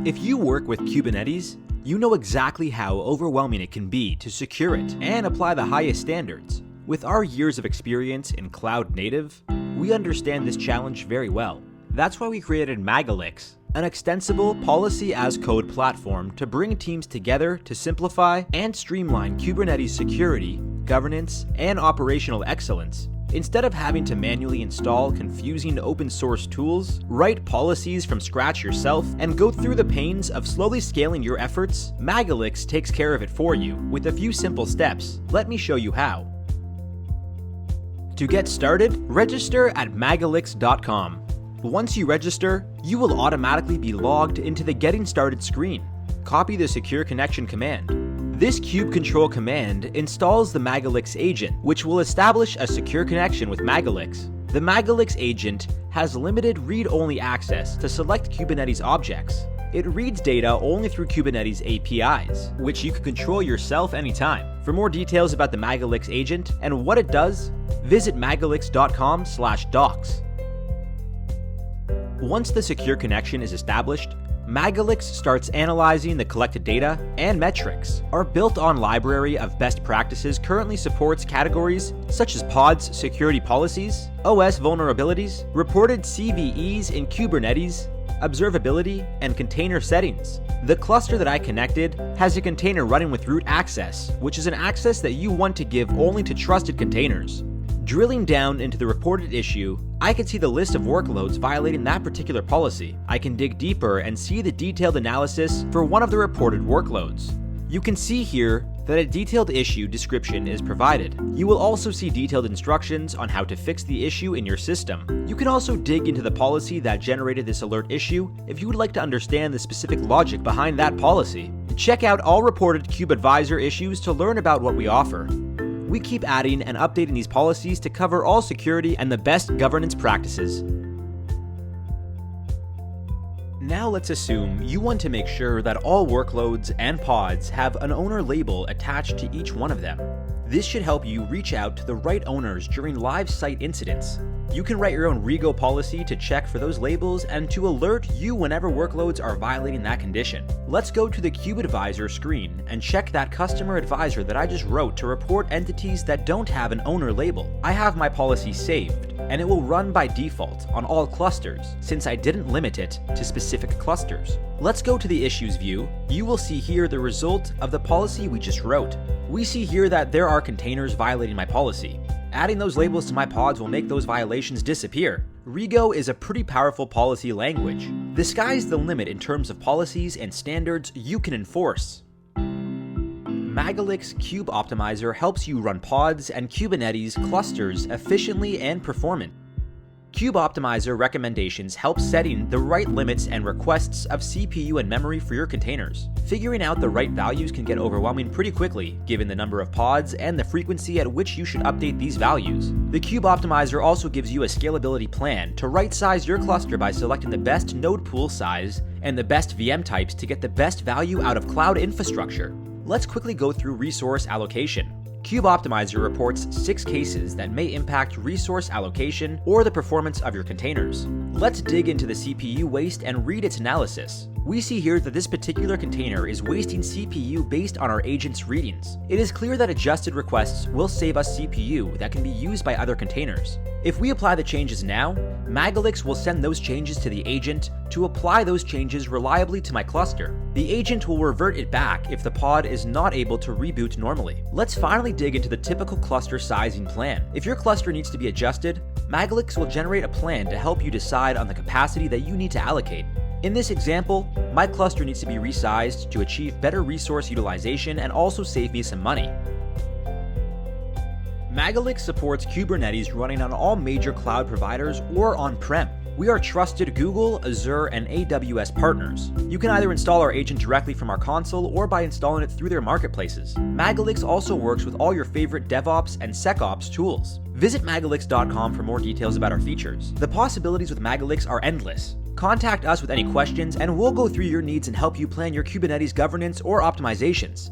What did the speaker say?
If you work with Kubernetes, you know exactly how overwhelming it can be to secure it and apply the highest standards. With our years of experience in cloud native, we understand this challenge very well. That's why we created Magalix, an extensible policy-as-code platform to bring teams together to simplify and streamline Kubernetes security, governance, and operational excellence. Instead of having to manually install confusing open source tools, write policies from scratch yourself, and go through the pains of slowly scaling your efforts, Magalix takes care of it for you with a few simple steps. Let me show you how. To get started, register at magalix.com. Once you register, you will automatically be logged into the Getting Started screen. Copy the Secure Connection command. This kube control command installs the Magalix agent, which will establish a secure connection with Magalix. The Magalix agent has limited read-only access to select Kubernetes objects. It reads data only through Kubernetes APIs, which you can control yourself anytime. For more details about the Magalix agent and what it does, visit magalix.com/docs. Once the secure connection is established, Magalix starts analyzing the collected data and metrics. Our built-on library of best practices currently supports categories such as pods security policies, OS vulnerabilities, reported CVEs in Kubernetes, observability, and container settings. The cluster that I connected has a container running with root access, which is an access that you want to give only to trusted containers. Drilling down into the reported issue, I can see the list of workloads violating that particular policy. I can dig deeper and see the detailed analysis for one of the reported workloads. You can see here that a detailed issue description is provided. You will also see detailed instructions on how to fix the issue in your system. You can also dig into the policy that generated this alert issue if you would like to understand the specific logic behind that policy. Check out all reported KubeAdvisor issues to learn about what we offer. We keep adding and updating these policies to cover all security and the best governance practices. Now let's assume you want to make sure that all workloads and pods have an owner label attached to each one of them. This should help you reach out to the right owners during live site incidents. You can write your own Rego policy to check for those labels and to alert you whenever workloads are violating that condition. Let's go to the KubeAdvisor screen and check that customer advisor that I just wrote to report entities that don't have an owner label. I have my policy saved, and it will run by default on all clusters since I didn't limit it to specific clusters. Let's go to the issues view. You will see here the result of the policy we just wrote. We see here that there are containers violating my policy. Adding those labels to my pods will make those violations disappear. Rego is a pretty powerful policy language. The sky's the limit in terms of policies and standards you can enforce. Magalix Kube Optimizer helps you run pods and Kubernetes clusters efficiently and performant. Kube Optimizer recommendations help setting the right limits and requests of CPU and memory for your containers. Figuring out the right values can get overwhelming pretty quickly, given the number of pods and the frequency at which you should update these values. The Kube Optimizer also gives you a scalability plan to right-size your cluster by selecting the best node pool size and the best VM types to get the best value out of cloud infrastructure. Let's quickly go through resource allocation. Kube Optimizer reports 6 cases that may impact resource allocation or the performance of your containers. Let's dig into the CPU waste and read its analysis. We see here that this particular container is wasting CPU based on our agent's readings. It is clear that adjusted requests will save us CPU that can be used by other containers. If we apply the changes now, Magalix will send those changes to the agent to apply those changes reliably to my cluster. The agent will revert it back if the pod is not able to reboot normally. Let's finally dig into the typical cluster sizing plan. If your cluster needs to be adjusted, Magalix will generate a plan to help you decide on the capacity that you need to allocate. In this example, my cluster needs to be resized to achieve better resource utilization and also save me some money. Magalix supports Kubernetes running on all major cloud providers or on-prem. We are trusted Google, Azure, and AWS partners. You can either install our agent directly from our console or by installing it through their marketplaces. Magalix also works with all your favorite DevOps and SecOps tools. Visit magalix.com for more details about our features. The possibilities with Magalix are endless. Contact us with any questions and we'll go through your needs and help you plan your Kubernetes governance or optimizations.